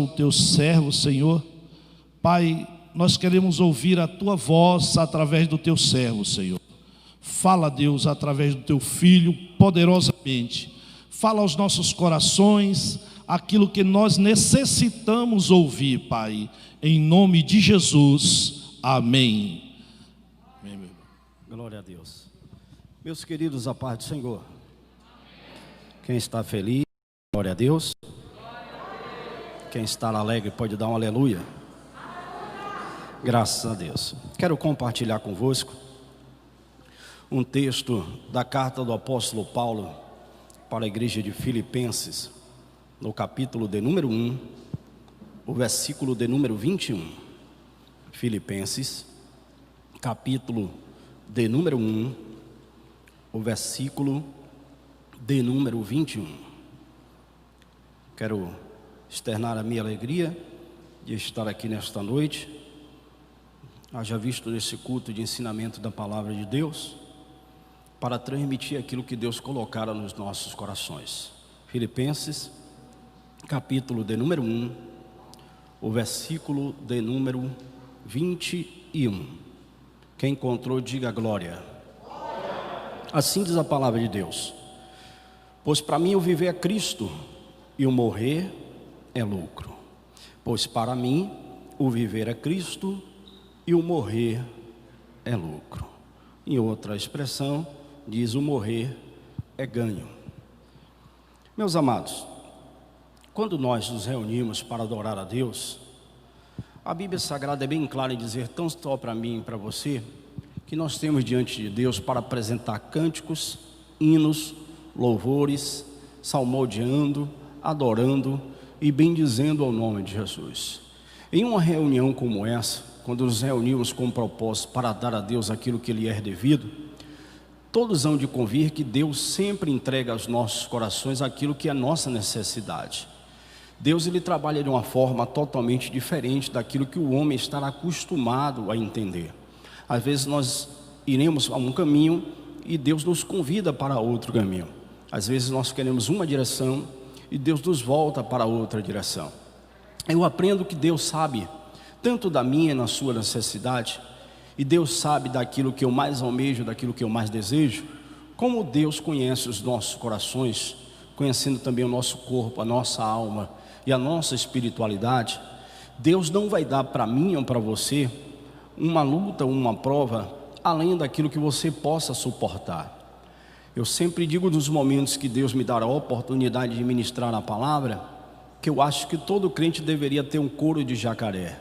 o teu servo, Senhor. Pai, nós queremos ouvir a tua voz através do teu servo, Senhor. Fala, Deus, através do teu filho, poderosamente. Fala aos nossos corações aquilo que nós necessitamos ouvir, Pai. Em nome de Jesus. Amém. Amém, meu irmão. Glória a Deus. Meus queridos, a paz do Senhor. Quem está feliz, glória a Deus. Quem está alegre pode dar um aleluia. Graças a Deus. Quero compartilhar convosco um texto da carta do apóstolo Paulo para a igreja de Filipenses, no capítulo de número 1, o versículo de número 21. Filipenses, capítulo de número 1, o versículo de número 21. Quero externar a minha alegria de estar aqui nesta noite, haja visto nesse culto de ensinamento da palavra de Deus, para transmitir aquilo que Deus colocara nos nossos corações. Filipenses, capítulo de número 1, o versículo de número 21. Quem encontrou, diga glória. Assim diz a palavra de Deus: pois para mim o viver é Cristo e o morrer é lucro. Pois para mim o viver é Cristo e o morrer é lucro. Em outra expressão, diz: o morrer é ganho. Meus amados, quando nós nos reunimos para adorar a Deus, a Bíblia Sagrada é bem clara em dizer, tão só para mim e para você, que nós temos diante de Deus para apresentar cânticos, hinos, louvores, salmodiando, adorando e bendizendo ao nome de Jesus. Em uma reunião como essa, quando nos reunimos com um propósito para dar a Deus aquilo que lhe é devido, todos hão de convir que Deus sempre entrega aos nossos corações aquilo que é nossa necessidade. Deus, ele trabalha de uma forma totalmente diferente daquilo que o homem está acostumado a entender. Às vezes nós iremos a um caminho e Deus nos convida para outro caminho. Às vezes nós queremos uma direção e Deus nos volta para outra direção. Eu aprendo que Deus sabe tanto da minha e na sua necessidade, e Deus sabe daquilo que eu mais almejo, daquilo que eu mais desejo, como Deus conhece os nossos corações, conhecendo também o nosso corpo, a nossa alma e a nossa espiritualidade. Deus não vai dar para mim ou para você uma luta, uma prova, além daquilo que você possa suportar. Eu sempre digo nos momentos que Deus me dará a oportunidade de ministrar a palavra, que eu acho que todo crente deveria ter um couro de jacaré.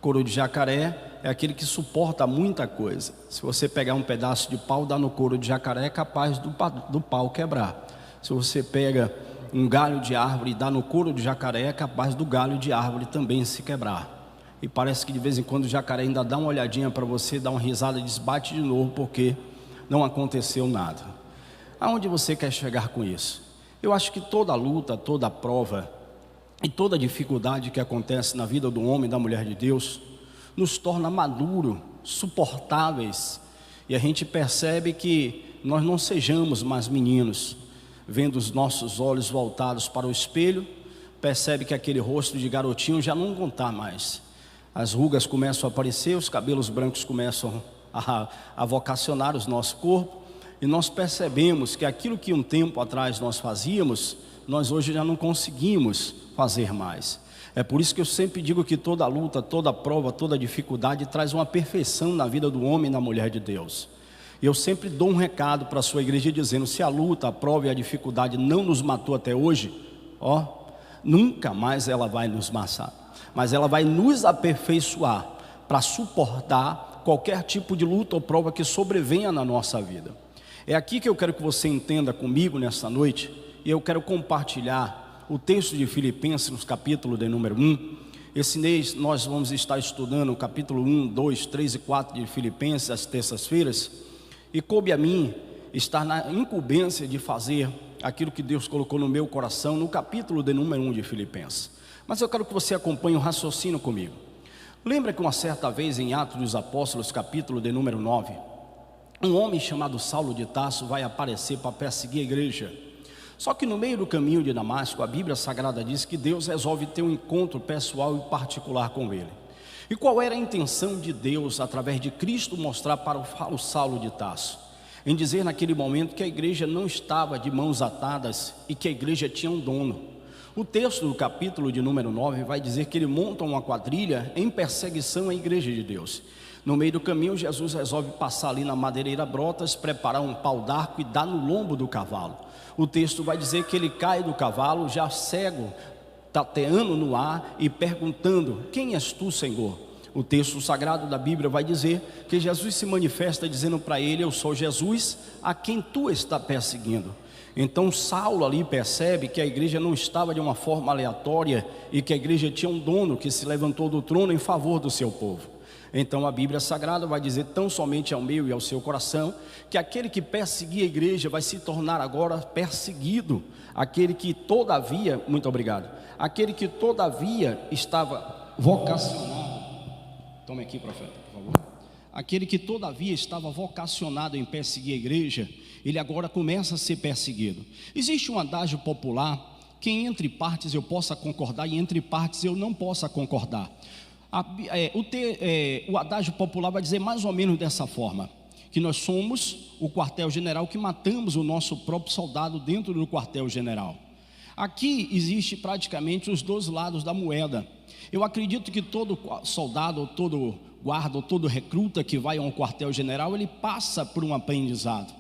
Couro de jacaré é aquele que suporta muita coisa. Se você pegar um pedaço de pau, dar no couro de jacaré, é capaz do pau quebrar. Se você pega um galho de árvore e dá no couro de jacaré, é capaz do galho de árvore também se quebrar. E parece que de vez em quando o jacaré ainda dá uma olhadinha para você, dá uma risada e desbate de novo, porque não aconteceu nada. Aonde você quer chegar com isso? Eu acho que toda luta, toda prova e toda dificuldade que acontece na vida do homem e da mulher de Deus nos torna maduro, suportáveis, e a gente percebe que nós não sejamos mais meninos, vendo os nossos olhos voltados para o espelho, percebe que aquele rosto de garotinho já não conta mais. As rugas começam a aparecer, os cabelos brancos começam a vocacionar o nosso corpo, e nós percebemos que aquilo que um tempo atrás nós fazíamos, nós hoje já não conseguimos fazer mais. É por isso que eu sempre digo que toda luta, toda prova, toda dificuldade traz uma perfeição na vida do homem e da mulher de Deus. E eu sempre dou um recado para a sua igreja dizendo: se a luta, a prova e a dificuldade não nos matou até hoje, nunca mais ela vai nos matar, mas ela vai nos aperfeiçoar para suportar qualquer tipo de luta ou prova que sobrevenha na nossa vida. É aqui que eu quero que você entenda comigo nessa noite, e eu quero compartilhar o texto de Filipenses, no capítulo de número 1. Esse mês nós vamos estar estudando o capítulo 1, 2, 3 e 4 de Filipenses, às terças-feiras, e coube a mim estar na incumbência de fazer aquilo que Deus colocou no meu coração, no capítulo de número 1 de Filipenses. Mas eu quero que você acompanhe o raciocínio comigo. Lembra que uma certa vez em Atos dos Apóstolos, capítulo de número 9, um homem chamado Saulo de Tarso vai aparecer para perseguir a igreja. Só que no meio do caminho de Damasco, a Bíblia Sagrada diz que Deus resolve ter um encontro pessoal e particular com ele. E qual era a intenção de Deus, através de Cristo, mostrar para o Saulo de Tarso? Em dizer naquele momento que a igreja não estava de mãos atadas e que a igreja tinha um dono. O texto do capítulo de número 9 vai dizer que ele monta uma quadrilha em perseguição à igreja de Deus. No meio do caminho, Jesus resolve passar ali na madeireira Brotas, preparar um pau d'arco e dar no lombo do cavalo. O texto vai dizer que ele cai do cavalo, já cego, tateando no ar e perguntando: quem és tu, Senhor? O texto sagrado da Bíblia vai dizer que Jesus se manifesta dizendo para ele: eu sou Jesus, a quem tu está perseguindo. Então Saulo ali percebe que a igreja não estava de uma forma aleatória e que a igreja tinha um dono que se levantou do trono em favor do seu povo. Então a Bíblia Sagrada vai dizer tão somente ao meu e ao seu coração que aquele que perseguia a igreja vai se tornar agora perseguido. Aquele que todavia, muito obrigado, aquele que todavia estava vocacionado, tome aqui, profeta, por favor. Aquele que todavia estava vocacionado em perseguir a igreja, ele agora começa a ser perseguido. Existe um adágio popular que entre partes eu possa concordar e entre partes eu não possa concordar. O adágio popular vai dizer mais ou menos dessa forma: que nós somos o quartel-general que matamos o nosso próprio soldado dentro do quartel-general. Aqui existe praticamente os dois lados da moeda. Eu acredito que todo soldado, todo guarda, todo recruta que vai a um quartel-general, ele passa por um aprendizado.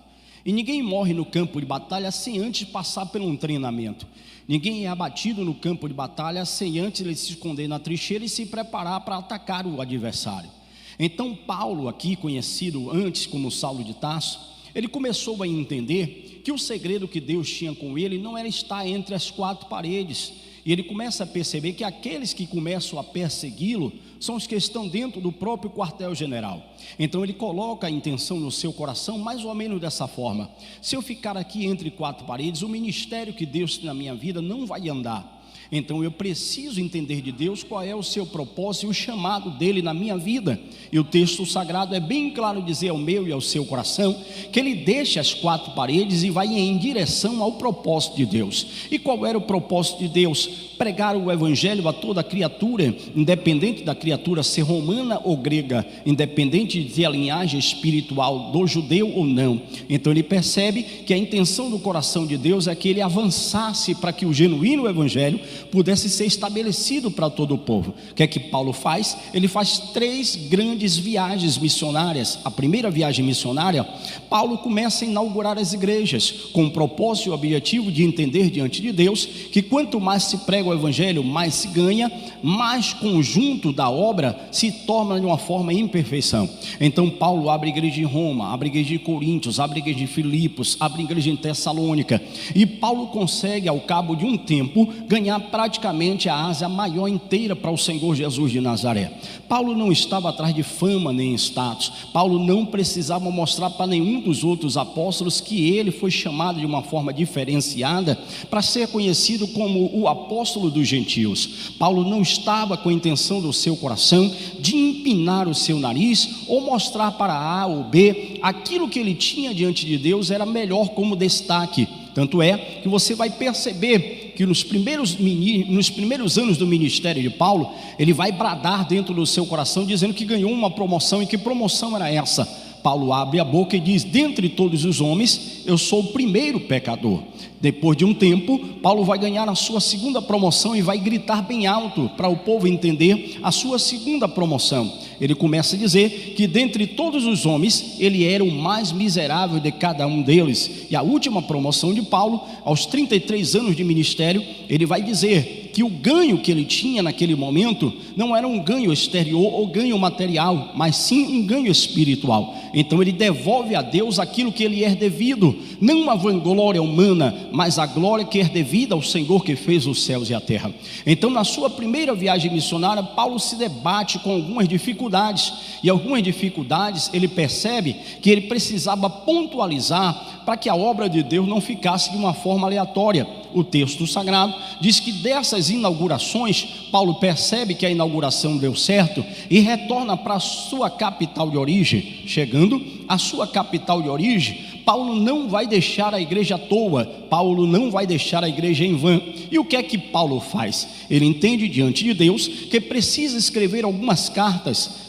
E ninguém morre no campo de batalha sem antes passar por um treinamento. Ninguém é abatido no campo de batalha sem antes ele se esconder na trincheira e se preparar para atacar o adversário. Então Paulo, aqui conhecido antes como Saulo de Tarso, ele começou a entender que o segredo que Deus tinha com ele não era estar entre as quatro paredes. E ele começa a perceber que aqueles que começam a persegui-lo são os que estão dentro do próprio quartel-general. Então ele coloca a intenção no seu coração mais ou menos dessa forma: se eu ficar aqui entre quatro paredes, o ministério que Deus tem na minha vida não vai andar. Então eu preciso entender de Deus qual é o seu propósito e o chamado dele na minha vida. E o texto sagrado é bem claro dizer ao meu e ao seu coração que ele deixa as quatro paredes e vai em direção ao propósito de Deus. E qual era o propósito de Deus? Pregar o evangelho a toda criatura, independente da criatura ser romana ou grega, independente de a linhagem espiritual do judeu ou não. Então ele percebe que a intenção do coração de Deus é que ele avançasse para que o genuíno evangelho pudesse ser estabelecido para todo o povo. O que é que Paulo faz? Ele faz 3 grandes viagens missionárias. A primeira viagem missionária, Paulo começa a inaugurar as igrejas com o propósito e o objetivo de entender diante de Deus que quanto mais se prega o evangelho, mais se ganha, mais conjunto da obra se torna de uma forma em perfeição. Então Paulo abre igreja em Roma, abre igreja em Coríntios, abre igreja em Filipos, abre igreja em Tessalônica, e Paulo consegue ao cabo de um tempo ganhar praticamente a Ásia maior inteira para o Senhor Jesus de Nazaré. Paulo não estava atrás de fama nem status. Paulo não precisava mostrar para nenhum dos outros apóstolos que ele foi chamado de uma forma diferenciada para ser conhecido como o apóstolo dos gentios. Paulo não estava com a intenção do seu coração de empinar o seu nariz ou mostrar para A ou B aquilo que ele tinha diante de Deus era melhor como destaque. Tanto é que você vai perceber que nos primeiros anos do ministério de Paulo, ele vai bradar dentro do seu coração dizendo que ganhou uma promoção. E que promoção era essa? Paulo abre a boca e diz: dentre todos os homens, eu sou o primeiro pecador. Depois de um tempo, Paulo vai ganhar a sua segunda promoção e vai gritar bem alto para o povo entender a sua segunda promoção. Ele começa a dizer que dentre todos os homens, ele era o mais miserável de cada um deles. E a última promoção de Paulo, aos 33 anos de ministério, ele vai dizer que o ganho que ele tinha naquele momento não era um ganho exterior ou ganho material, mas sim um ganho espiritual. Então ele devolve a Deus aquilo que ele é devido, não a vanglória humana, mas a glória que é devida ao Senhor que fez os céus e a terra. Então na sua primeira viagem missionária, Paulo se debate com algumas dificuldades, e algumas dificuldades ele percebe que ele precisava pontualizar para que a obra de Deus não ficasse de uma forma aleatória. O texto sagrado diz que dessas inaugurações, Paulo percebe que a inauguração deu certo e retorna para a sua capital de origem. Chegando à sua capital de origem, Paulo não vai deixar a igreja à toa. Paulo não vai deixar a igreja em vão. E o que é que Paulo faz? Ele entende diante de Deus que precisa escrever algumas cartas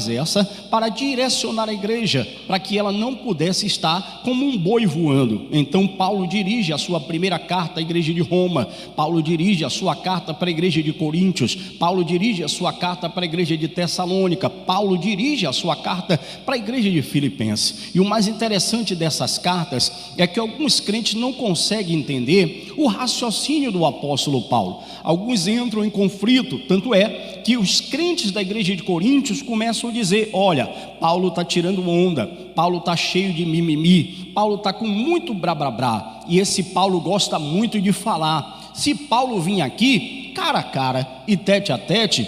essa para direcionar a igreja, para que ela não pudesse estar como um boi voando. Então Paulo dirige a sua primeira carta à igreja de Roma, Paulo dirige a sua carta para a igreja de Coríntios, Paulo dirige a sua carta para a igreja de Tessalônica, Paulo dirige a sua carta para a igreja de Filipenses. E o mais interessante dessas cartas é que alguns crentes não conseguem entender o raciocínio do apóstolo Paulo. Alguns entram em conflito, tanto é que os crentes da igreja de Coríntios começam a dizer: olha, Paulo está tirando onda, Paulo está cheio de mimimi, Paulo está com muito brá. E esse Paulo gosta muito de falar. Se Paulo vir aqui, cara a cara e tete a tete,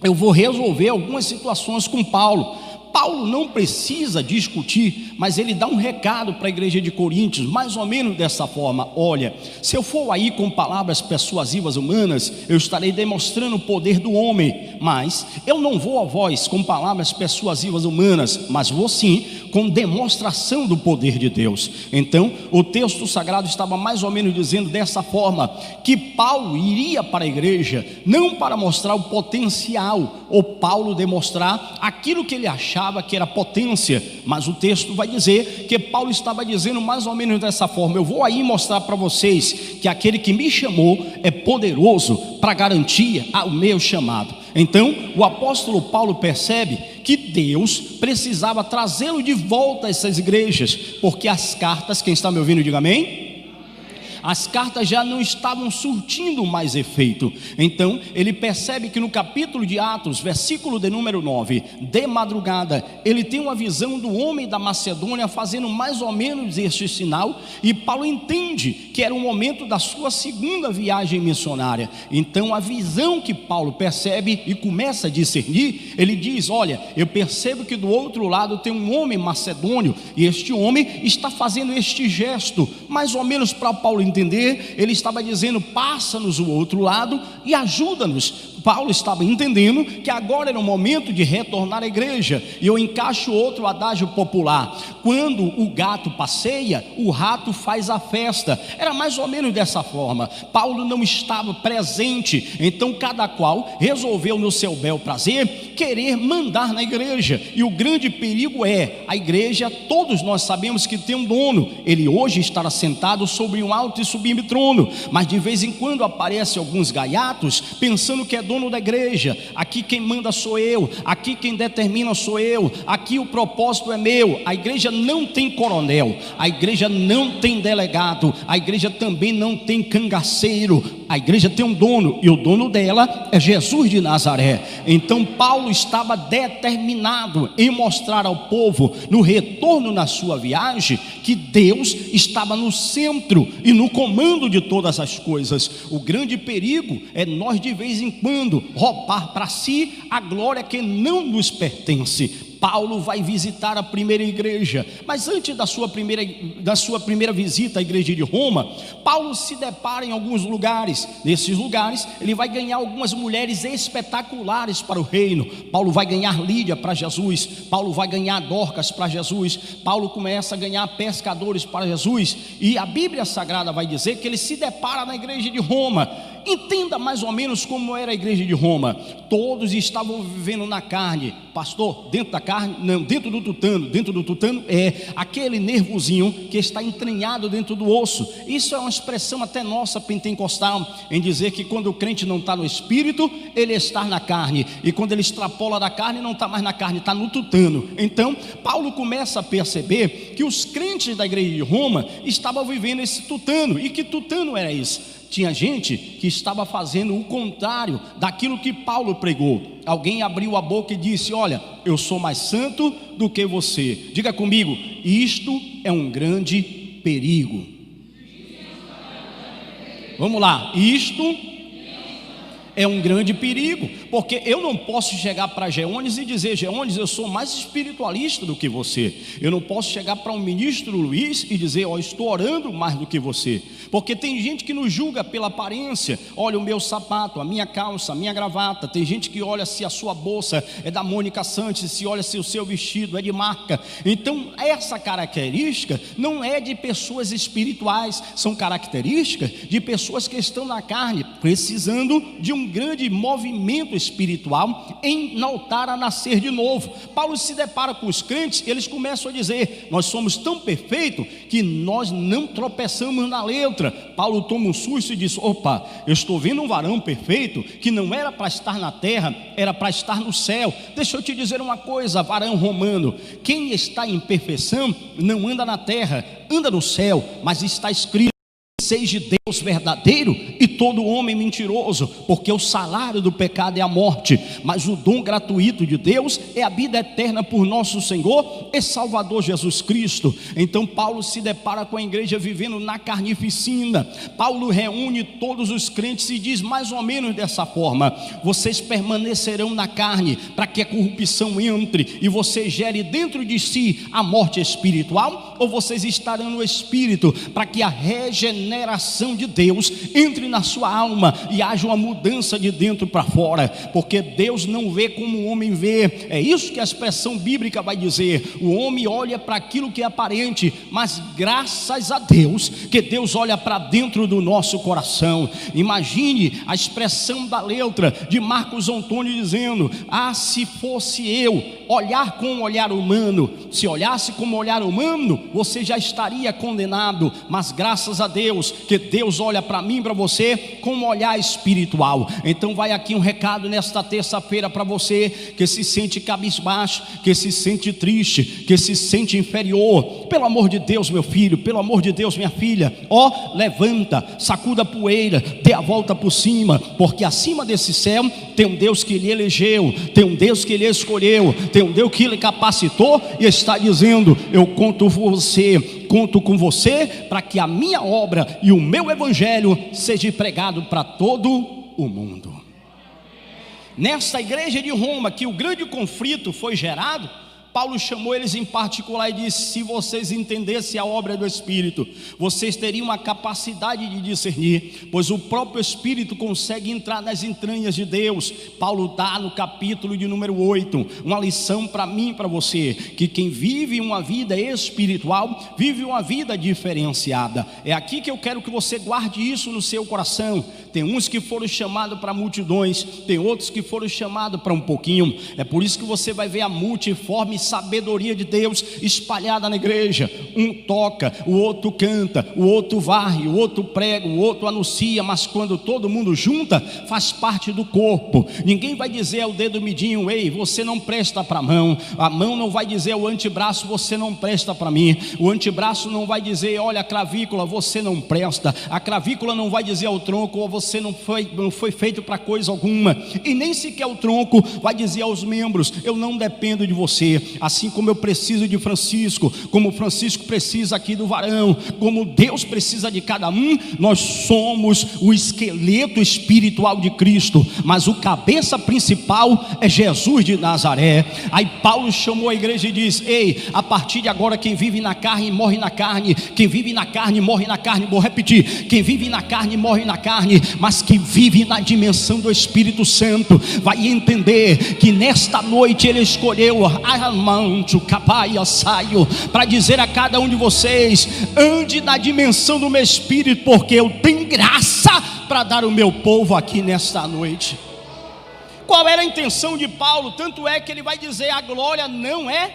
eu vou resolver algumas situações com Paulo. Paulo não precisa discutir, mas ele dá um recado para a igreja de Coríntios, mais ou menos dessa forma: olha, se eu for aí com palavras persuasivas humanas, eu estarei demonstrando o poder do homem, mas eu não vou a vós com palavras persuasivas humanas, mas vou sim com demonstração do poder de Deus. Então o texto sagrado estava mais ou menos dizendo dessa forma, que Paulo iria para a igreja não para mostrar o potencial, ou Paulo demonstrar aquilo que ele achava que era potência, mas o texto vai dizer que Paulo estava dizendo mais ou menos dessa forma: eu vou aí mostrar para vocês que aquele que me chamou é poderoso para garantir o meu chamado. Então o apóstolo Paulo percebe que Deus precisava trazê-lo de volta a essas igrejas, porque as cartas, quem está me ouvindo diga amém? As cartas já não estavam surtindo mais efeito. Então ele percebe que no capítulo de Atos, versículo de número 9, de madrugada, ele tem uma visão do homem da Macedônia fazendo mais ou menos este sinal, e Paulo entende que era o momento da sua segunda viagem missionária. Então a visão que Paulo percebe e começa a discernir, ele diz: olha, eu percebo que do outro lado tem um homem macedônio, e este homem está fazendo este gesto, mais ou menos para Paulo entender, ele estava dizendo: passa-nos o outro lado e ajuda-nos. Paulo estava entendendo que agora era o momento de retornar à igreja. E eu encaixo outro adágio popular: quando o gato passeia, o rato faz a festa. Era mais ou menos dessa forma. Paulo não estava presente, então cada qual resolveu no seu bel prazer querer mandar na igreja. E o grande perigo é, a igreja, todos nós sabemos que tem um dono. Ele hoje estará sentado sobre um alto e sublime trono, mas de vez em quando aparecem alguns gaiatos pensando que é dono da igreja. Aqui quem manda sou eu, aqui quem determina sou eu, aqui o propósito é meu. A igreja não tem coronel, a igreja não tem delegado, a igreja também não tem cangaceiro. A igreja tem um dono, e o dono dela é Jesus de Nazaré. Então Paulo estava determinado em mostrar ao povo, no retorno na sua viagem, que Deus estava no centro e no comando de todas as coisas. O grande perigo é nós de vez em quando roubar para si a glória que não nos pertence. Paulo vai visitar a primeira igreja, mas antes da sua primeira visita à igreja de Roma, Paulo se depara em alguns lugares. Nesses lugares ele vai ganhar algumas mulheres espetaculares para o reino. Paulo vai ganhar Lídia para Jesus, Paulo vai ganhar Dorcas para Jesus, Paulo começa a ganhar pescadores para Jesus. E a Bíblia Sagrada vai dizer que ele se depara na igreja de Roma. Entenda mais ou menos como era a igreja de Roma. Todos estavam vivendo na carne. Pastor, dentro da carne? Não, dentro do tutano. Dentro do tutano é aquele nervozinho que está entranhado dentro do osso. Isso é uma expressão até nossa pentecostal, em dizer que quando o crente não está no espírito, ele está na carne, e quando ele extrapola da carne, não está mais na carne, está no tutano. Então Paulo começa a perceber que os crentes da igreja de Roma estavam vivendo esse tutano. E que tutano era esse? Tinha gente que estava fazendo o contrário daquilo que Paulo pregou. Alguém abriu a boca e disse: olha, eu sou mais santo do que você. Diga comigo: isto é um grande perigo. Vamos lá, isto é um grande perigo, porque eu não posso chegar para Geones e dizer: Geones, eu sou mais espiritualista do que você. Eu não posso chegar para um ministro Luiz e dizer: ó, estou orando mais do que você, porque tem gente que nos julga pela aparência. Olha o meu sapato, a minha calça, a minha gravata. Tem gente que olha se a sua bolsa é da Mônica Santos, se olha se o seu vestido é de marca. Então essa característica não é de pessoas espirituais, são características de pessoas que estão na carne, precisando de um grande movimento espiritual em voltar a nascer de novo. Paulo se depara com os crentes, eles começam a dizer: nós somos tão perfeitos que nós não tropeçamos na letra. Paulo toma um susto e diz: opa, eu estou vendo um varão perfeito que não era para estar na terra, era para estar no céu. Deixa eu te dizer uma coisa, varão romano: quem está em perfeição não anda na terra, anda no céu. Mas está escrito: seja Deus verdadeiro e todo homem mentiroso, porque o salário do pecado é a morte, mas o dom gratuito de Deus é a vida eterna por nosso Senhor e Salvador Jesus Cristo. Então Paulo se depara com a igreja vivendo na carnificina. Paulo reúne todos os crentes e diz mais ou menos dessa forma: vocês permanecerão na carne para que a corrupção entre e você gere dentro de si a morte espiritual, ou vocês estarão no espírito para que a regeneração de Deus entre na sua alma e haja uma mudança de dentro para fora, porque Deus não vê como o homem vê. É isso que a expressão bíblica vai dizer: o homem olha para aquilo que é aparente, mas graças a Deus que Deus olha para dentro do nosso coração. Imagine a expressão da letra de Marcos Antônio dizendo: ah, se fosse eu olhar com o olhar humano, se olhasse como olhar humano, você já estaria condenado, mas graças a Deus que Deus olha para mim, para você, com um olhar espiritual. Então vai aqui um recado nesta terça-feira para você que se sente cabisbaixo, que se sente triste, que se sente inferior. Pelo amor de Deus, meu filho, pelo amor de Deus, minha filha, ó, levanta, sacuda a poeira, dê a volta por cima, porque acima desse céu tem um Deus que lhe elegeu, tem um Deus que lhe escolheu, tem um Deus que lhe capacitou e está dizendo: eu conto com você para que a minha obra e o meu evangelho seja pregado para todo o mundo. Nesta igreja de Roma, que o grande conflito foi gerado, Paulo chamou eles em particular e disse: se vocês entendessem a obra do Espírito, vocês teriam a capacidade de discernir, pois o próprio Espírito consegue entrar nas entranhas de Deus. Paulo dá no capítulo de número 8 uma lição para mim e para você, que quem vive uma vida espiritual vive uma vida diferenciada. É aqui que eu quero que você guarde isso no seu coração. Tem uns que foram chamados para multidões, tem outros que foram chamados para um pouquinho. É por isso que você vai ver a multiforme sabedoria de Deus espalhada na igreja. Um toca, o outro canta, o outro varre, o outro prega, o outro anuncia, mas quando todo mundo junta, faz parte do corpo. Ninguém vai dizer ao dedo midinho: ei, você não presta para a mão não vai dizer ao antebraço: você não presta para mim. O antebraço não vai dizer: olha, a clavícula, você não presta. A clavícula não vai dizer ao tronco: você não foi feito para coisa alguma. E nem sequer o tronco vai dizer aos membros: eu não dependo de você. Assim como eu preciso de Francisco, como Francisco precisa aqui do varão, como Deus precisa de cada um, nós somos o esqueleto espiritual de Cristo, mas o cabeça principal é Jesus de Nazaré. Aí Paulo chamou a igreja e diz: ei, a partir de agora quem vive na carne morre na carne, quem vive na carne morre na carne. Vou repetir: quem vive na carne morre na carne, mas quem vive na dimensão do Espírito Santo vai entender que nesta noite ele escolheu para dizer a cada um de vocês: ande na dimensão do meu espírito, porque eu tenho graça para dar ao meu povo aqui nesta noite. Qual era a intenção de Paulo? Tanto é que ele vai dizer: a glória não é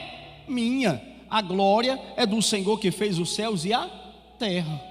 minha, a glória é do Senhor que fez os céus e a terra.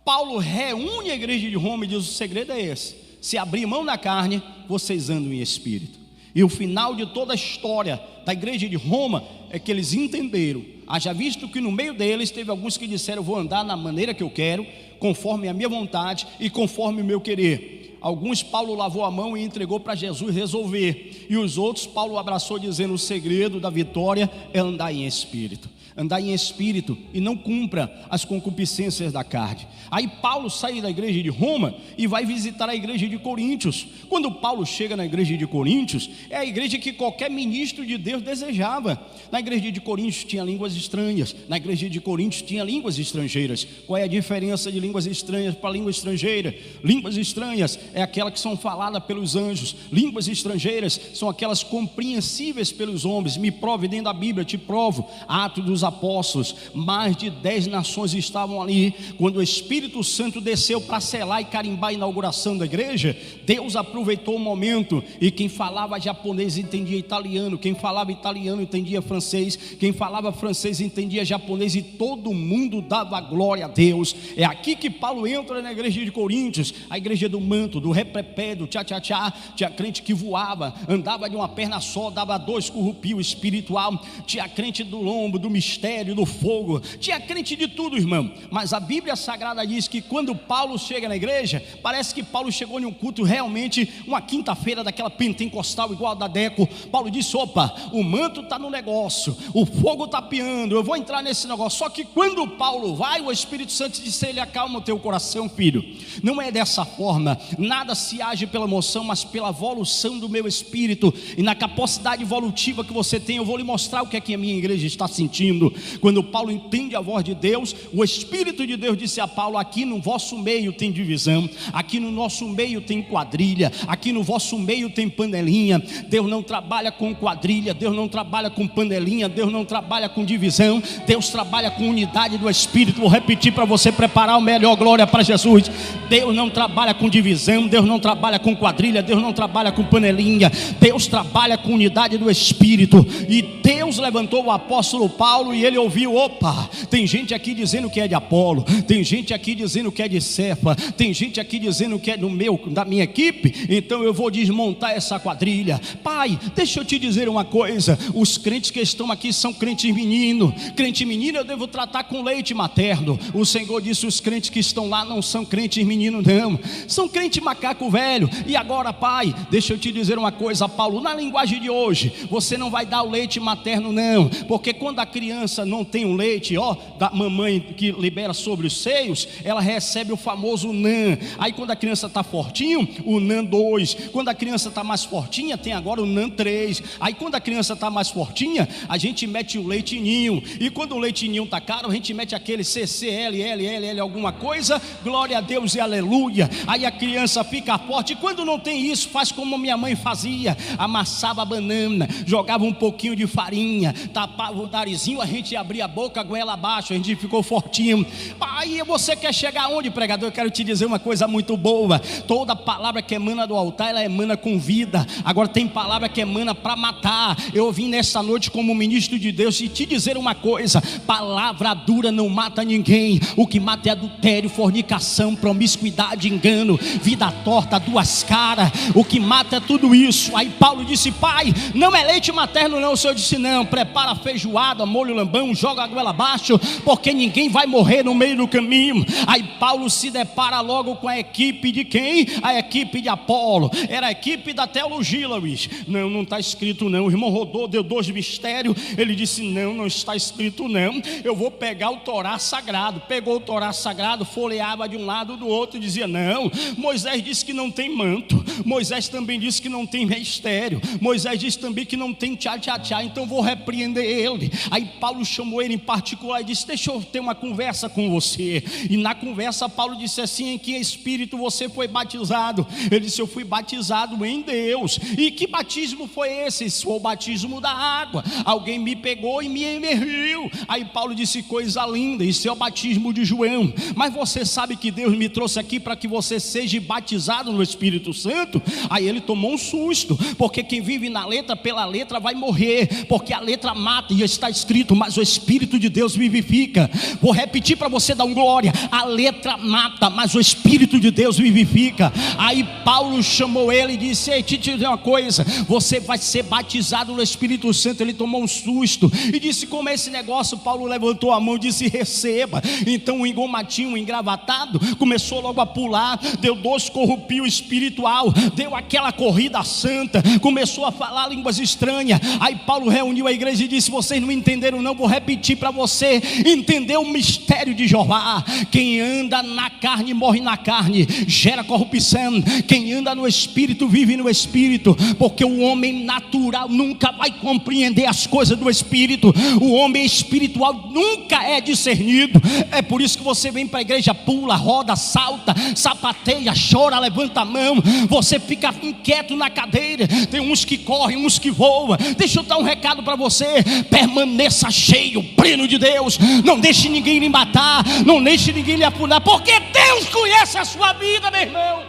Paulo reúne a igreja de Roma e diz: o segredo é esse: se abrir mão da carne, vocês andam em espírito. E o final de toda a história da igreja de Roma é que eles entenderam, haja visto que no meio deles teve alguns que disseram: eu vou andar na maneira que eu quero, conforme a minha vontade e conforme o meu querer. Alguns Paulo lavou a mão e entregou para Jesus resolver, e os outros Paulo abraçou dizendo: o segredo da vitória é andar em espírito. Andar em espírito e não cumpra as concupiscências da carne. Aí Paulo sai da igreja de Roma e vai visitar a igreja de Coríntios. Quando Paulo chega na igreja de Coríntios, é a igreja que qualquer ministro de Deus desejava. Na igreja de Coríntios tinha línguas estranhas, na igreja de Coríntios tinha línguas estrangeiras. Qual é a diferença de línguas estranhas para língua estrangeira? Línguas estranhas é aquela que são faladas pelos anjos, línguas estrangeiras são aquelas compreensíveis pelos homens. Me prove dentro da Bíblia, te provo. Atos dos Apóstolos, mais de 10 nações estavam ali. Quando o Espírito Santo desceu para selar e carimbar a inauguração da igreja, Deus aproveitou o momento, e quem falava japonês entendia italiano, quem falava italiano entendia francês, quem falava francês entendia japonês, e todo mundo dava glória a Deus. É aqui que Paulo entra na igreja de Coríntios, a igreja do manto, do reprepé, do tchá-tchá-tchá. Tinha crente que voava, andava de uma perna só, dava 2 currupio espiritual. Tinha crente do lombo, do mistério, do fogo, tinha crente de tudo, irmão. Mas a Bíblia Sagrada diz que quando Paulo chega na igreja, parece que Paulo chegou em um culto, realmente uma quinta-feira daquela pentecostal igual a da Deco. Paulo disse: opa, o manto está no negócio, o fogo está piando, eu vou entrar nesse negócio. Só que quando Paulo vai, o Espírito Santo disse: ele acalma o teu coração, filho, não é dessa forma, nada se age pela emoção, mas pela evolução do meu espírito, e na capacidade evolutiva que você tem, eu vou lhe mostrar o que é que a minha igreja está sentindo. Quando Paulo entende a voz de Deus, o Espírito de Deus disse a Paulo: aqui no vosso meio tem divisão, aqui no nosso meio tem quadrilha, aqui no vosso meio tem panelinha. Deus não trabalha com quadrilha, Deus não trabalha com panelinha, Deus não trabalha com divisão, Deus trabalha com unidade do Espírito. Vou repetir para você preparar o melhor. Glória para Jesus. Deus não trabalha com divisão, Deus não trabalha com quadrilha, Deus não trabalha com panelinha, Deus trabalha com unidade do Espírito. E Deus levantou o apóstolo Paulo, e ele ouviu: opa, tem gente aqui dizendo que é de Apolo, tem gente aqui dizendo que é de Cefa, tem gente aqui dizendo que é da minha equipe, então eu vou desmontar essa quadrilha. Pai, deixa eu te dizer uma coisa: os crentes que estão aqui são crentes menino. Crente menino eu devo tratar com leite materno. O Senhor disse: os crentes que estão lá não são crentes menino não, são crente macaco velho. E agora, pai, deixa eu te dizer uma coisa, Paulo, na linguagem de hoje, você não vai dar o leite materno não, porque quando a criança não tem um leite, da mamãe que libera sobre os seios, ela recebe o famoso NAN. Aí quando a criança está fortinho, o NAN 2. Quando a criança está mais fortinha, tem agora o NAN 3. Aí quando a criança está mais fortinha, a gente mete o leite ninho. E quando o leite ninho está caro, a gente mete aquele CCL, alguma coisa. Glória a Deus e aleluia. Aí a criança fica forte. E quando não tem isso, faz como minha mãe fazia: amassava a banana, jogava um pouquinho de farinha, tapava o narizinho, a gente abria a boca, a goela abaixo, a gente ficou fortinho. Aí você quer chegar aonde, pregador? Eu quero te dizer uma coisa muito boa: toda palavra que emana do altar, ela emana com vida. Agora tem palavra que emana para matar. Eu vim nessa noite como ministro de Deus e te dizer uma coisa: palavra dura não mata ninguém. O que mata é adultério, fornicação, promiscuidade, engano, vida torta, duas caras. O que mata é tudo isso. Aí Paulo disse: pai, não é leite materno não. O Senhor disse: não, prepara a feijoada, molho lambão, joga a goela abaixo, porque ninguém vai morrer no meio do caminho. Aí Paulo se depara logo com a equipe de quem? A equipe de Apolo. Era a equipe da teologia, Luiz. Não está escrito não. O irmão rodou, deu 2 mistérios. Ele disse: não está escrito não. Eu vou pegar o Torá sagrado. Pegou o Torá sagrado, folheava de um lado do outro e dizia: não, Moisés disse que não tem manto, Moisés também disse que não tem mistério, Moisés disse também que não tem tchá-tchá-tchá, então vou repreender ele. Aí Paulo chamou ele em particular e disse: deixa eu ter uma conversa com você. E na conversa Paulo disse assim: em que espírito você foi batizado? Ele disse: eu fui batizado em Deus. E que batismo foi esse? Foi o batismo da água. Alguém me pegou e me emergiu. Aí Paulo disse: coisa linda, isso é o batismo de João. Mas você sabe que Deus me trouxe aqui para que você seja batizado no Espírito Santo? Aí ele tomou um susto, porque quem vive na letra, pela letra vai morrer, porque a letra mata, e está escrito: mas o Espírito de Deus vivifica. Vou repetir para você dar um glória: a letra mata, mas o Espírito de Deus vivifica. Aí Paulo chamou ele e disse: ei, te dizer uma coisa, você vai ser batizado no Espírito Santo. Ele tomou um susto e disse: como é esse negócio? Paulo levantou a mão e disse: receba. Então o engomatinho, o engravatado, começou logo a pular, deu 2 escorrupio espiritual, deu aquela corrida santa, começou a falar línguas estranhas. Aí Paulo reuniu a igreja e disse: vocês não entenderam não, vou repetir para você entender o mistério de Jeová. Quem anda na carne morre na carne, gera corrupção. Quem anda no Espírito vive no Espírito, porque o homem natural nunca vai compreender as coisas do Espírito. O homem espiritual nunca é discernido. É por isso que você vem para a igreja, pula, roda, salta, sapateia, chora, levanta a mão, você fica inquieto na cadeira. Tem uns que correm, uns que voam. Deixa eu dar um recado para você: permaneça cheio, pleno de Deus. Não deixe ninguém lhe matar, não deixe ninguém lhe afundar, porque Deus conhece a sua vida, meu irmão.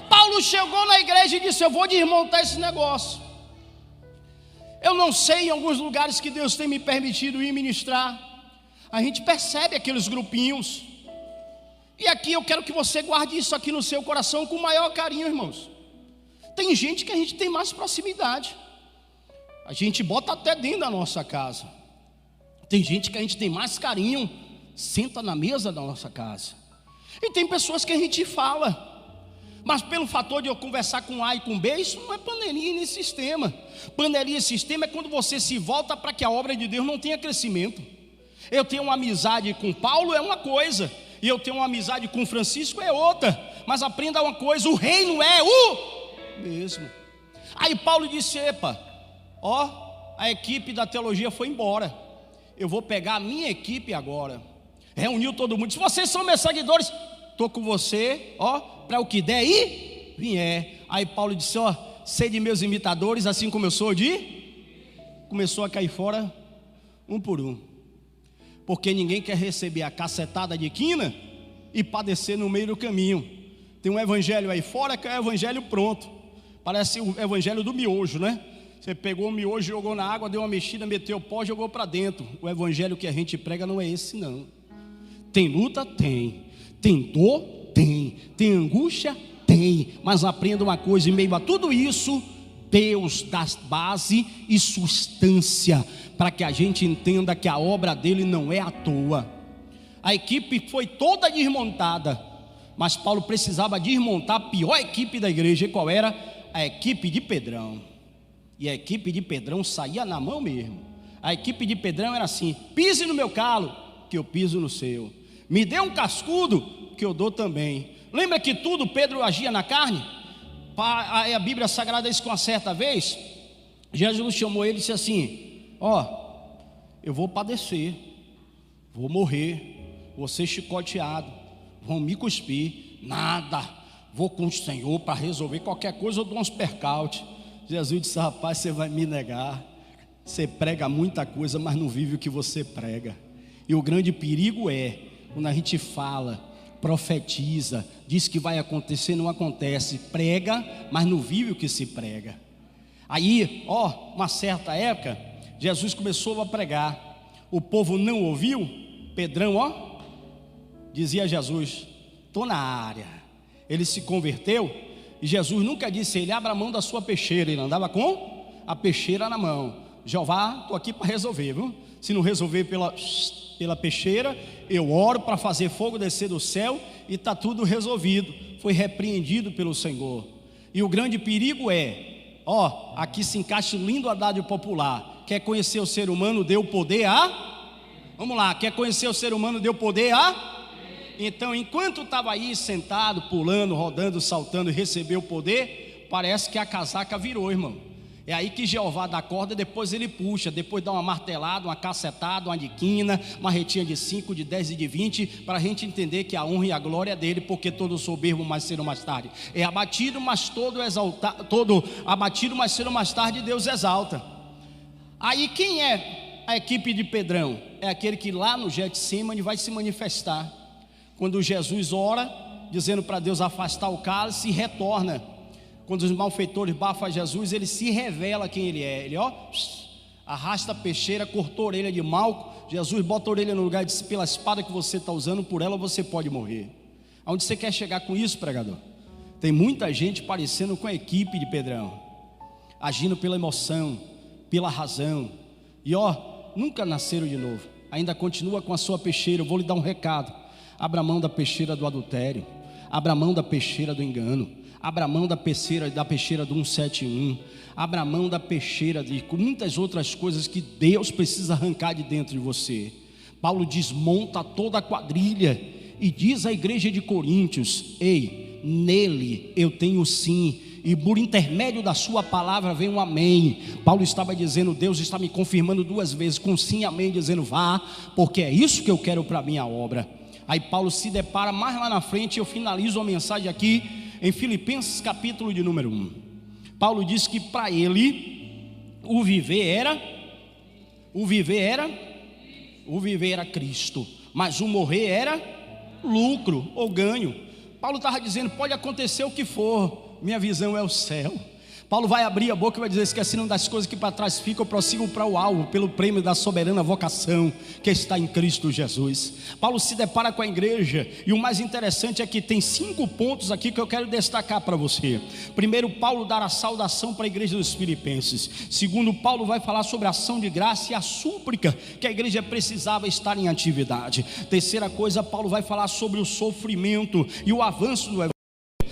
Paulo chegou na igreja e disse: eu vou desmontar esse negócio. Eu não sei, em alguns lugares que Deus tem me permitido ir ministrar, a gente percebe aqueles grupinhos. E aqui eu quero que você guarde isso aqui no seu coração com o maior carinho, irmãos. Tem gente que a gente tem mais proximidade, a gente bota até dentro da nossa casa. Tem gente que a gente tem mais carinho, senta na mesa da nossa casa. E tem pessoas que a gente fala, mas pelo fator de eu conversar com A e com B, isso não é panelinha nem sistema. Panelinha e sistema é quando você se volta para que a obra de Deus não tenha crescimento. Eu tenho uma amizade com Paulo, é uma coisa, e eu tenho uma amizade com Francisco, é outra. Mas aprenda uma coisa: o reino é o mesmo. Aí Paulo disse: epa, a equipe da teologia foi embora, eu vou pegar a minha equipe agora. Reuniu todo mundo, disse: vocês são meus seguidores, estou com você, para o que der e vier. Aí Paulo disse: sede meus imitadores, assim como eu sou de... Começou a cair fora um por um, porque ninguém quer receber a cacetada de quina e padecer no meio do caminho. Tem um evangelho aí fora que é o evangelho pronto, parece o evangelho do miojo, né? Você pegou o miojo, jogou na água, deu uma mexida, meteu o pó, jogou para dentro. O evangelho que a gente prega não é esse não. Tem luta? Tem. Tem dor? Tem. Tem angústia? Tem. Mas aprenda uma coisa: em meio a tudo isso, Deus dá base e substância para que a gente entenda que a obra dele não é à toa. A equipe foi toda desmontada, mas Paulo precisava desmontar a pior equipe da igreja. E qual era? A equipe de Pedrão. E a equipe de Pedrão saía na mão mesmo. A equipe de Pedrão era assim: pise no meu calo, que eu piso no seu. Me dê um cascudo, que eu dou também. Lembra que tudo Pedro agia na carne? A Bíblia Sagrada diz que uma certa vez Jesus chamou ele e disse assim: eu vou padecer, vou morrer, vou ser chicoteado, vão me cuspir, nada, vou com o Senhor para resolver qualquer coisa, eu dou uns percaltes. Jesus disse: rapaz, você vai me negar. Você prega muita coisa, mas não vive o que você prega. E o grande perigo é quando a gente fala, profetiza, diz que vai acontecer, não acontece. Prega, mas não vive o que se prega. Aí, uma certa época, Jesus começou a pregar, o povo não ouviu. Pedrão, dizia a Jesus: estou na área. Ele se converteu, e Jesus nunca disse a ele: abra a mão da sua peixeira. Ele andava com a peixeira na mão. Jeová, estou aqui para resolver, viu? Se não resolver pela peixeira, eu oro para fazer fogo descer do céu e está tudo resolvido. Foi repreendido pelo Senhor. E o grande perigo é, aqui se encaixa o lindo adágio popular: quer conhecer o ser humano, dê o poder a... Vamos lá, quer conhecer o ser humano, dê o poder a... Então, enquanto estava aí sentado, pulando, rodando, saltando e recebeu o poder, parece que a casaca virou, irmão. É aí que Jeová dá corda, depois ele puxa, depois dá uma martelada, uma cacetada, uma de quina, uma retinha de 5, de 10 e de 20, para a gente entender que a honra e a glória é dele, porque todo soberbo mais cedo ou mais tarde é abatido, mas todo abatido mais cedo ou mais tarde Deus exalta. Aí quem é a equipe de Pedrão? É aquele que lá no Getsêmani vai se manifestar. Quando Jesus ora, dizendo para Deus afastar o cálice, e retorna. Quando os malfeitores bafam a Jesus, ele se revela quem ele é. Ele arrasta a peixeira, cortou a orelha de Malco. Jesus bota a orelha no lugar e diz: pela espada que você está usando, por ela você pode morrer. Aonde você quer chegar com isso, pregador? Tem muita gente parecendo com a equipe de Pedrão, agindo pela emoção, pela razão, e nunca nasceram de novo, ainda continua com a sua peixeira. Eu vou lhe dar um recado: abra mão da peixeira do adultério, abra mão da peixeira do engano, abra mão da peixeira do 171, abra mão da peixeira de muitas outras coisas que Deus precisa arrancar de dentro de você. Paulo desmonta toda a quadrilha e diz à igreja de Coríntios: ei, nele eu tenho sim, e por intermédio da sua palavra vem um amém. Paulo estava dizendo, Deus está me confirmando 2 vezes com sim e amém, dizendo vá, porque é isso que eu quero para a minha obra. Aí Paulo se depara mais lá na frente, eu finalizo a mensagem aqui em Filipenses capítulo de número 1. Paulo diz que para ele o viver era Cristo, mas o morrer era lucro ou ganho. Paulo estava dizendo, pode acontecer o que for, minha visão é o céu. Paulo vai abrir a boca e vai dizer, esquecendo das coisas que para trás ficam, eu prossigo para o alvo, pelo prêmio da soberana vocação que está em Cristo Jesus. Paulo se depara com a igreja, e o mais interessante é que tem 5 pontos aqui que eu quero destacar para você. Primeiro, Paulo dá a saudação para a igreja dos Filipenses. Segundo, Paulo vai falar sobre a ação de graça e a súplica que a igreja precisava estar em atividade. Terceira coisa, Paulo vai falar sobre o sofrimento e o avanço do evangelho.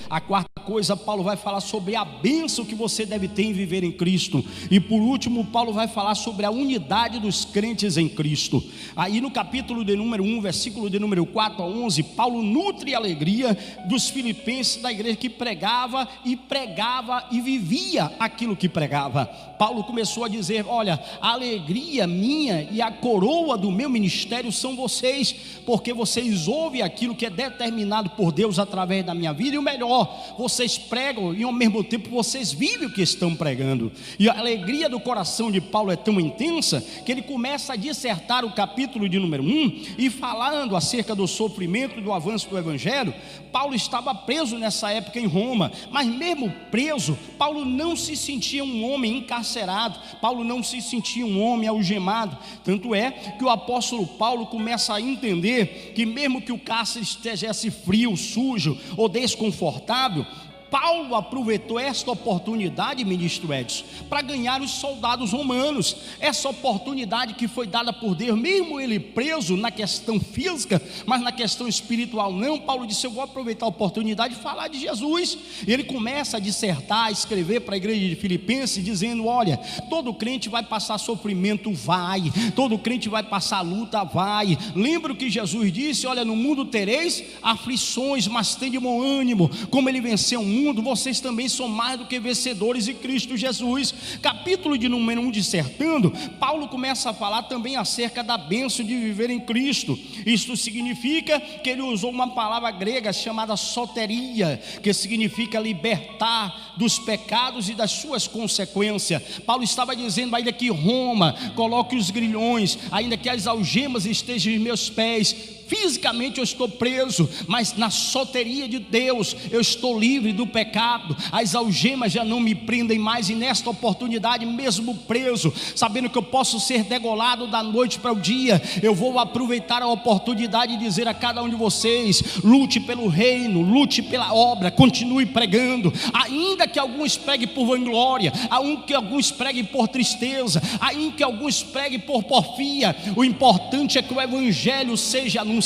A quarta coisa, Paulo vai falar sobre a bênção que você deve ter em viver em Cristo. E por último, Paulo vai falar sobre a unidade dos crentes em Cristo. Aí no capítulo de número 1, versículo de número 4 a 11, Paulo nutre a alegria dos filipenses, da igreja que pregava e vivia aquilo que pregava. Paulo começou a dizer, olha, a alegria minha e a coroa do meu ministério são vocês, porque vocês ouvem aquilo que é determinado por Deus através da minha vida, e o melhor, vocês pregam e ao mesmo tempo vocês vivem o que estão pregando. E a alegria do coração de Paulo é tão intensa que ele começa a dissertar o capítulo de número 1, e falando acerca do sofrimento e do avanço do evangelho. Paulo estava preso nessa época em Roma, mas mesmo preso, Paulo não se sentia um homem encarcerado, Paulo não se sentia um homem algemado. Tanto é que o apóstolo Paulo começa a entender que mesmo que o cárcere estivesse frio, sujo ou desconfortável, Paulo aproveitou esta oportunidade, ministro Edson, para ganhar os soldados romanos. Essa oportunidade que foi dada por Deus, mesmo ele preso na questão física, mas na questão espiritual não. Paulo disse, eu vou aproveitar a oportunidade de falar de Jesus. E ele começa a dissertar, a escrever para a igreja de Filipenses, dizendo, olha, todo crente vai passar sofrimento, vai, todo crente vai passar luta, vai. Lembra o que Jesus disse, olha, no mundo tereis aflições, mas tem de bom ânimo, como ele venceu o mundo, vocês também são mais do que vencedores em Cristo Jesus. Capítulo de número 1, dissertando, Paulo começa a falar também acerca da bênção de viver em Cristo. Isto significa que ele usou uma palavra grega chamada soteria, que significa libertar dos pecados e das suas consequências. Paulo estava dizendo, ainda que Roma coloque os grilhões, ainda que as algemas estejam em meus pés, fisicamente eu estou preso, mas na soteria de Deus eu estou livre do pecado, as algemas já não me prendem mais. E nesta oportunidade, mesmo preso, sabendo que eu posso ser degolado da noite para o dia, eu vou aproveitar a oportunidade e dizer a cada um de vocês, lute pelo reino, lute pela obra, continue pregando, ainda que alguns preguem por vanglória, ainda que alguns preguem por tristeza, ainda que alguns preguem por porfia, o importante é que o evangelho seja anunciado.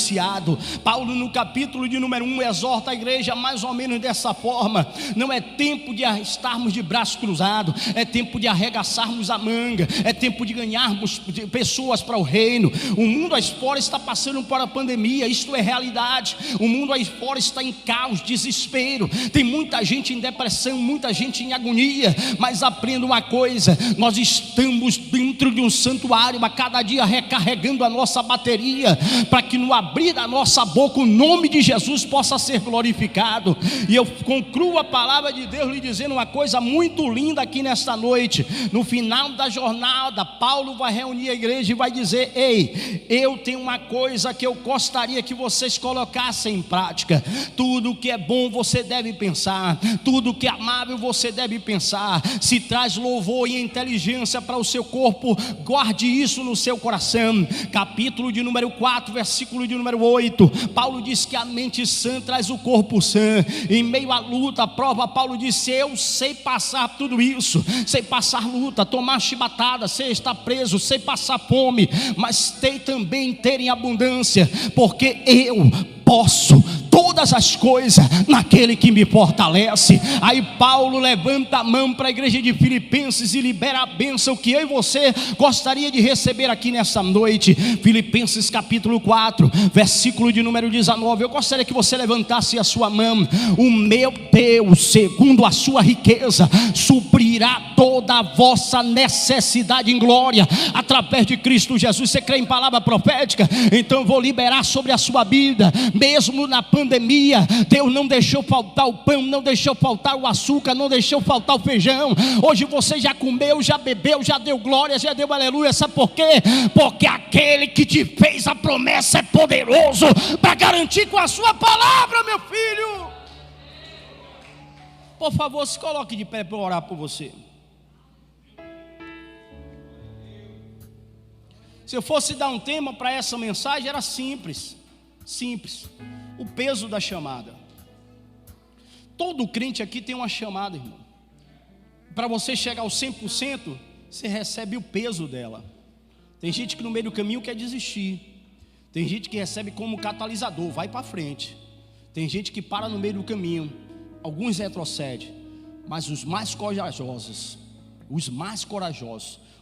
Paulo no capítulo de número 1 exorta a igreja mais ou menos dessa forma: não é tempo de estarmos de braço cruzado, é tempo de arregaçarmos a manga, é tempo de ganharmos pessoas para o reino. O mundo aí fora está passando por a pandemia, isto é realidade. O mundo aí fora está em caos, desespero, tem muita gente em depressão, muita gente em agonia, mas aprenda uma coisa, nós estamos dentro de um santuário a cada dia recarregando a nossa bateria, para que no abrir da nossa boca o nome de Jesus possa ser glorificado. E eu concluo a palavra de Deus lhe dizendo uma coisa muito linda aqui nesta noite. No final da jornada, Paulo vai reunir a igreja e vai dizer: ei, eu tenho uma coisa que eu gostaria que vocês colocassem em prática. Tudo que é bom você deve pensar, tudo que é amável você deve pensar. Se traz louvor e inteligência para o seu corpo, guarde isso no seu coração. Capítulo de número 4, versículo de número 8, Paulo diz que a mente sã traz o corpo sã. Em meio à luta, à prova, Paulo disse: eu sei passar tudo isso, sei passar luta, tomar chibatada, sei estar preso, sei passar fome, mas sei também ter em abundância, porque eu posso todas as coisas naquele que me fortalece. Aí Paulo levanta a mão para a igreja de Filipenses e libera a bênção que eu e você gostaria de receber aqui nessa noite. Filipenses capítulo 4, versículo de número 19. Eu gostaria que você levantasse a sua mão. O meu Deus, segundo a sua riqueza, suprirá toda a vossa necessidade em glória, através de Cristo Jesus. Você crê em palavra profética? Então eu vou liberar sobre a sua vida. Mesmo na pandemia, Deus não deixou faltar o pão, não deixou faltar o açúcar, não deixou faltar o feijão. Hoje você já comeu, já bebeu, já deu glória, já deu aleluia. Sabe por quê? Porque aquele que te fez a promessa é poderoso para garantir com a sua palavra, meu filho. Por favor, se coloque de pé para orar por você. Se eu fosse dar um tema para essa mensagem, era simples. O peso da chamada. Todo crente aqui tem uma chamada, irmão. Para você chegar ao 100%, você recebe o peso dela. Tem gente que no meio do caminho quer desistir. Tem gente que recebe como catalisador, vai para frente. Tem gente que para no meio do caminho. Alguns retrocedem. Mas os mais corajosos,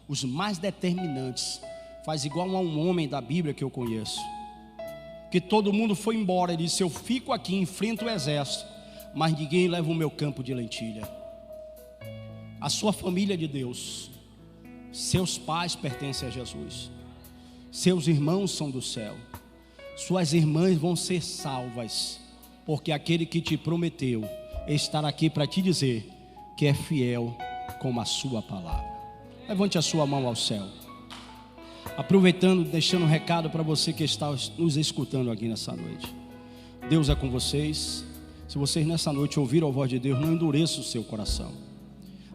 os mais determinantes, faz igual a um homem da Bíblia que eu conheço, que todo mundo foi embora. Ele disse: eu fico aqui, enfrento o exército, mas ninguém leva o meu campo de lentilha. A sua família de Deus, seus pais pertencem a Jesus, seus irmãos são do céu, suas irmãs vão ser salvas, porque aquele que te prometeu estar aqui para te dizer que é fiel como a sua palavra. Levante a sua mão ao céu. Aproveitando, deixando um recado para você que está nos escutando aqui nessa noite. Deus é com vocês. Se vocês nessa noite ouviram a voz de Deus, não endureça o seu coração.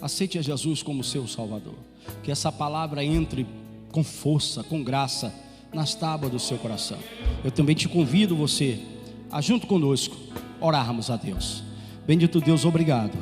Aceite a Jesus como seu Salvador. Que essa palavra entre com força, com graça nas tábuas do seu coração. Eu também te convido você a, junto conosco, orarmos a Deus. Bendito Deus, obrigado,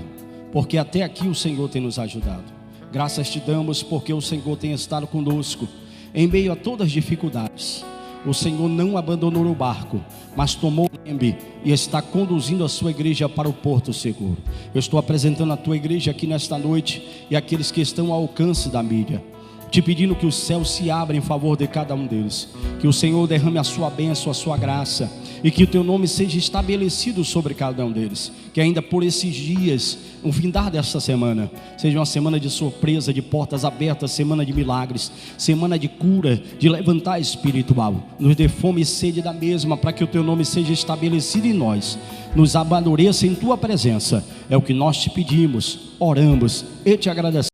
porque até aqui o Senhor tem nos ajudado. Graças te damos porque o Senhor tem estado conosco em meio a todas as dificuldades. O Senhor não abandonou o barco, mas tomou o lembre e está conduzindo a sua igreja para o porto seguro. Eu estou apresentando a tua igreja aqui nesta noite e aqueles que estão ao alcance da mídia, te pedindo que o céu se abra em favor de cada um deles, que o Senhor derrame a sua bênção, a sua graça, e que o teu nome seja estabelecido sobre cada um deles. Que ainda por esses dias, o findar desta semana, seja uma semana de surpresa, de portas abertas, semana de milagres, semana de cura, de levantar espiritual. Nos dê fome e sede da mesma, para que o teu nome seja estabelecido em nós. Nos amadureça em tua presença. É o que nós te pedimos, oramos e te agradecemos.